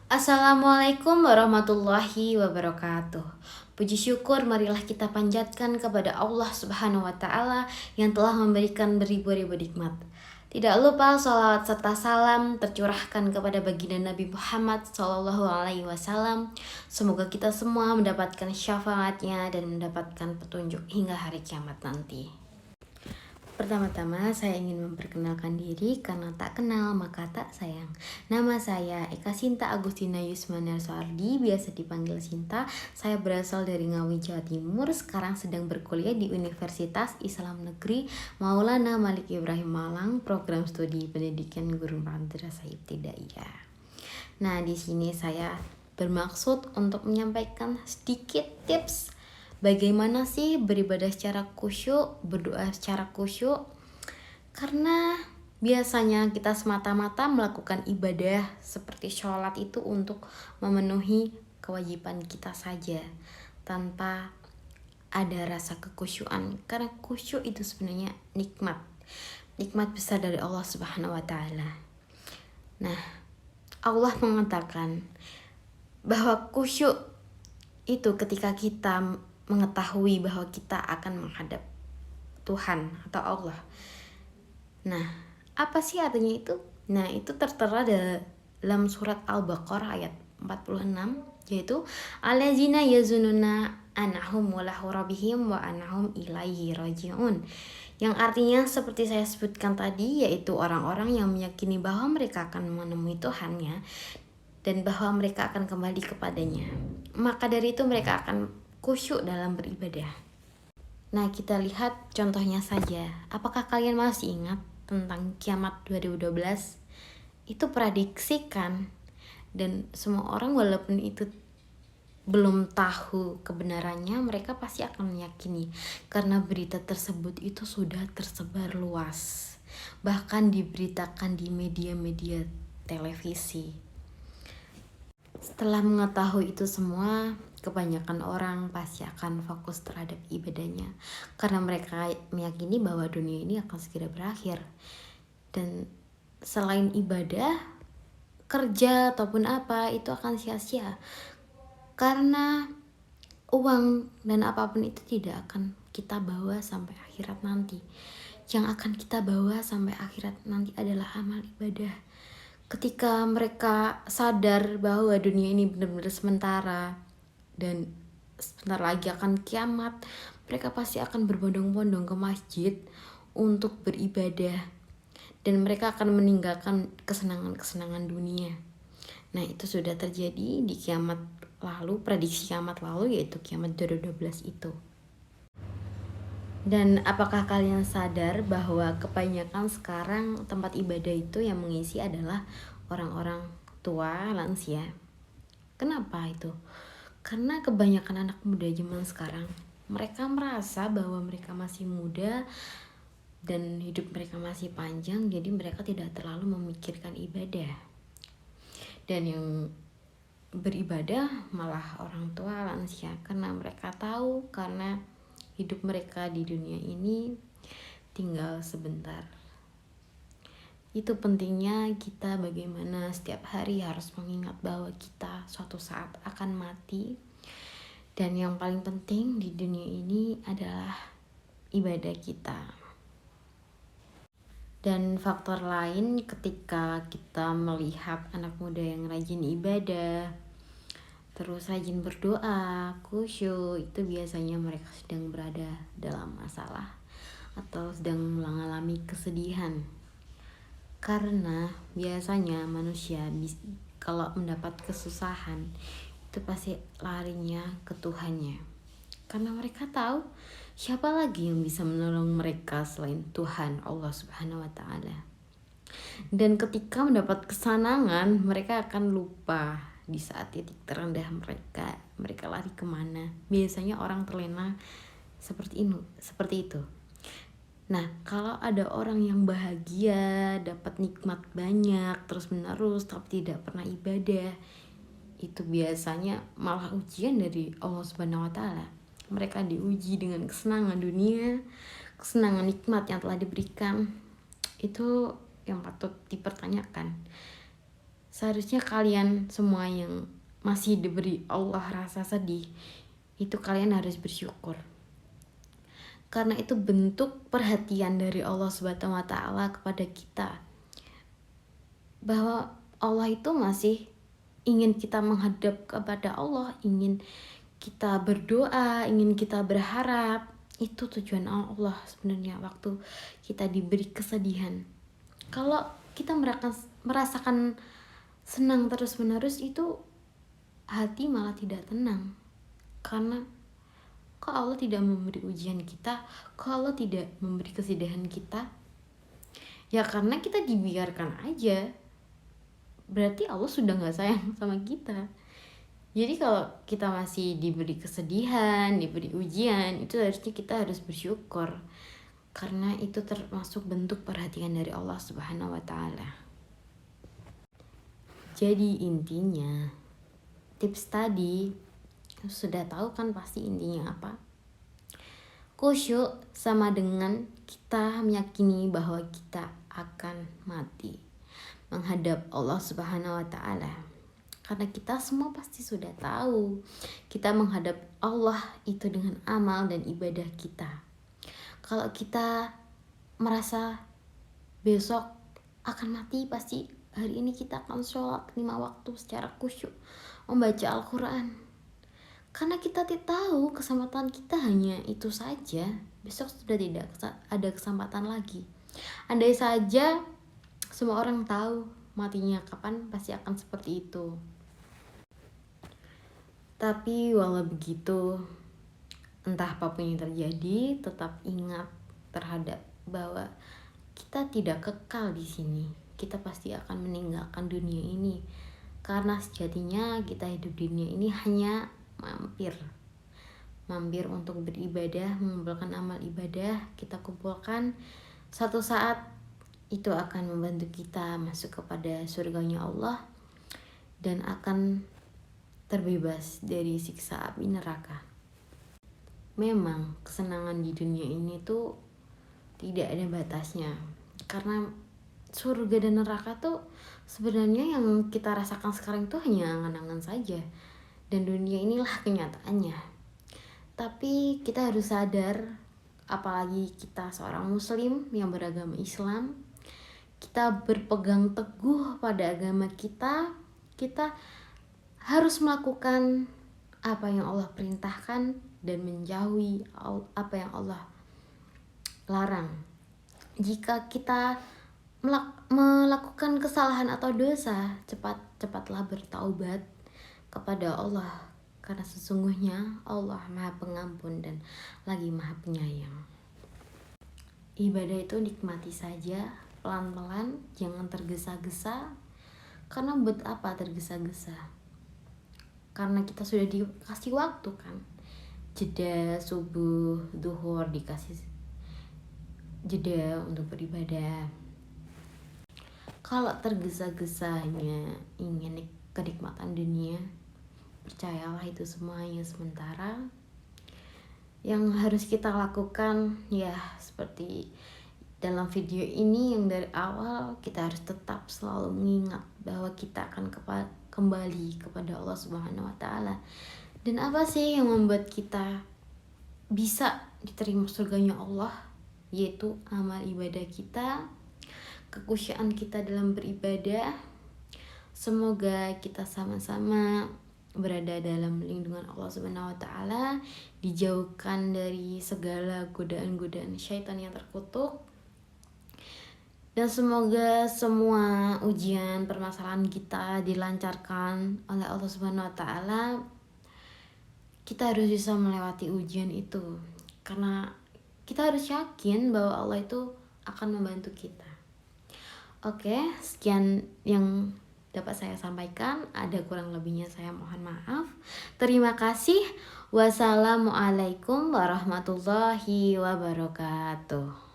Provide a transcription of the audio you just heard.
Assalamualaikum warahmatullahi wabarakatuh. Puji syukur marilah kita panjatkan kepada Allah Subhanahu wa taala yang telah memberikan beribu-ribu nikmat. Tidak lupa salawat serta salam tercurahkan kepada baginda Nabi Muhammad SAW. Semoga kita semua mendapatkan syafaatnya dan mendapatkan petunjuk hingga hari kiamat nanti. Pertama-tama saya ingin memperkenalkan diri karena tak kenal maka tak sayang. Nama saya Eka Sinta Agustina Yusmana Soardi, biasa dipanggil Sinta. Saya berasal dari Ngawi, Jawa Timur. Sekarang sedang berkuliah di Universitas Islam Negeri Maulana Malik Ibrahim Malang, program studi pendidikan guru madrasah ibtidaiyah. Nah, di sini saya bermaksud untuk menyampaikan sedikit tips bagaimana sih beribadah secara khusyuk, berdoa secara khusyuk? Karena biasanya kita semata-mata melakukan ibadah seperti sholat itu untuk memenuhi kewajiban kita saja tanpa ada rasa kekhusyuan. Karena khusyuk itu sebenarnya nikmat besar dari Allah Subhanahu wa taala. Nah, Allah mengatakan bahwa khusyuk itu ketika kita mengetahui bahwa kita akan menghadap Tuhan atau Allah. Nah, apa sih artinya itu? Nah, itu tertera dalam surat Al-Baqarah ayat 46, yaitu allazina yazununa annahum mulahu rabbihim wa annahum ilaihi rajiun. Yang artinya seperti saya sebutkan tadi, yaitu orang-orang yang meyakini bahwa mereka akan menemui Tuhannya dan bahwa mereka akan kembali kepadanya. Maka dari itu mereka akan khusyuk dalam beribadah. Nah, kita lihat contohnya saja. Apakah kalian masih ingat tentang kiamat 2012? Itu prediksikan, dan semua orang walaupun itu belum tahu kebenarannya, mereka pasti akan meyakini karena berita tersebut itu sudah tersebar luas, bahkan diberitakan di media-media televisi. Setelah mengetahui itu semua, kebanyakan orang pasti akan fokus terhadap ibadahnya karena mereka meyakini bahwa dunia ini akan segera berakhir. Dan selain ibadah, kerja ataupun apa itu akan sia-sia karena uang dan apapun itu tidak akan kita bawa sampai akhirat nanti. Yang akan kita bawa sampai akhirat nanti adalah amal ibadah. Ketika mereka sadar bahwa dunia ini benar-benar sementara dan sebentar lagi akan kiamat, mereka pasti akan berbondong-bondong ke masjid untuk beribadah, dan mereka akan meninggalkan kesenangan-kesenangan dunia. Nah, itu sudah terjadi di kiamat lalu, prediksi kiamat lalu, yaitu kiamat 2012 itu. Dan apakah kalian sadar bahwa kebanyakan sekarang tempat ibadah itu yang mengisi adalah orang-orang tua, lansia? Kenapa itu? Karena kebanyakan anak muda zaman sekarang, mereka merasa bahwa mereka masih muda dan hidup mereka masih panjang, jadi mereka tidak terlalu memikirkan ibadah. Dan yang beribadah malah orang tua, lansia, karena mereka tahu karena hidup mereka di dunia ini tinggal sebentar. Itu pentingnya kita bagaimana setiap hari harus mengingat bahwa kita suatu saat akan mati. Dan yang paling penting di dunia ini adalah ibadah kita. Dan faktor lain ketika kita melihat anak muda yang rajin ibadah, terus rajin berdoa, khusyuk, itu biasanya mereka sedang berada dalam masalah atau sedang mengalami kesedihan. Karena biasanya manusia kalau mendapat kesusahan itu pasti larinya ke Tuhannya. Karena mereka tahu siapa lagi yang bisa menolong mereka selain Tuhan Allah Subhanahu wa taala. Dan ketika mendapat kesenangan, mereka akan lupa di saat titik terendah mereka lari kemana. Biasanya orang terlena seperti itu. Nah, kalau ada orang yang bahagia, dapat nikmat banyak terus menerus tapi tidak pernah ibadah, itu biasanya malah ujian dari Allah Subhanahu wa taala. Mereka diuji dengan kesenangan dunia, kesenangan nikmat yang telah diberikan. Itu yang patut dipertanyakan. Seharusnya kalian semua yang masih diberi Allah rasa sedih, itu kalian harus bersyukur. Karena itu bentuk perhatian dari Allah Subhanahu wa taala kepada kita. Bahwa Allah itu masih ingin kita menghadap kepada Allah, ingin kita berdoa, ingin kita berharap. Itu tujuan Allah sebenarnya waktu kita diberi kesedihan. Kalau kita merasakan senang terus-menerus, itu hati malah tidak tenang. Karena kok Allah tidak memberi ujian kita, kok Allah tidak memberi kesedihan kita? Ya karena kita dibiarkan aja. Berarti Allah sudah gak sayang sama kita. Jadi kalau kita masih diberi kesedihan, diberi ujian, itu harusnya kita harus bersyukur. Karena itu termasuk bentuk perhatian dari Allah Subhanahu wa taala. Jadi intinya, tips tadi sudah tahu kan pasti intinya apa? Khusyuk sama dengan kita meyakini bahwa kita akan mati menghadap Allah Subhanahu wa taala. Karena kita semua pasti sudah tahu, kita menghadap Allah itu dengan amal dan ibadah kita. Kalau kita merasa besok akan mati, pasti hari ini kita akan sholat 5 waktu secara khusyuk, membaca Al-Quran. Karena kita tidak tahu kesempatan kita hanya itu saja, besok sudah tidak ada kesempatan lagi. Andai saja semua orang tahu matinya kapan, pasti akan seperti itu. Tapi walau begitu, entah apapun yang terjadi, tetap ingat terhadap bahwa kita tidak kekal di sini. Kita pasti akan meninggalkan dunia ini. Karena sejatinya kita hidup di dunia ini hanya mampir untuk beribadah, mengumpulkan amal ibadah, kita kumpulkan. Satu saat itu akan membantu kita masuk kepada surganya Allah dan akan terbebas dari siksa api neraka. Memang kesenangan di dunia ini tuh tidak ada batasnya. Karena surga dan neraka tuh sebenarnya yang kita rasakan sekarang tuh hanya angan-angan saja. Dan dunia inilah kenyataannya. Tapi kita harus sadar, apalagi kita seorang muslim yang beragama Islam, kita berpegang teguh pada agama kita harus melakukan apa yang Allah perintahkan dan menjauhi apa yang Allah larang. Jika kita melakukan kesalahan atau dosa, cepatlah bertaubat kepada Allah, karena sesungguhnya Allah Maha Pengampun dan lagi Maha Penyayang. Ibadah itu nikmati saja, pelan-pelan, jangan tergesa-gesa. Karena buat apa tergesa-gesa? Karena kita sudah dikasih waktu kan, jeda subuh, duhur, dikasih jeda untuk beribadah. Kalau tergesa-gesa hanya ingin kenikmatan dunia, percayalah itu semuanya sementara. Yang harus kita lakukan ya seperti dalam video ini, yang dari awal kita harus tetap selalu mengingat bahwa kita akan kembali kepada Allah Subhanahu wa taala. Dan apa sih yang membuat kita bisa diterima surganya Allah? Yaitu amal ibadah kita, kekhusyuan kita dalam beribadah. Semoga kita sama-sama berada dalam lindungan Allah Subhanahu wa taala, dijauhkan dari segala godaan-godaan syaitan yang terkutuk. Dan semoga semua ujian permasalahan kita dilancarkan oleh Allah Subhanahu wa taala. Kita harus bisa melewati ujian itu, karena kita harus yakin bahwa Allah itu akan membantu kita. Oke, sekian yang dapat saya sampaikan. Ada kurang lebihnya saya mohon maaf. Terima kasih. Wassalamualaikum warahmatullahi wabarakatuh.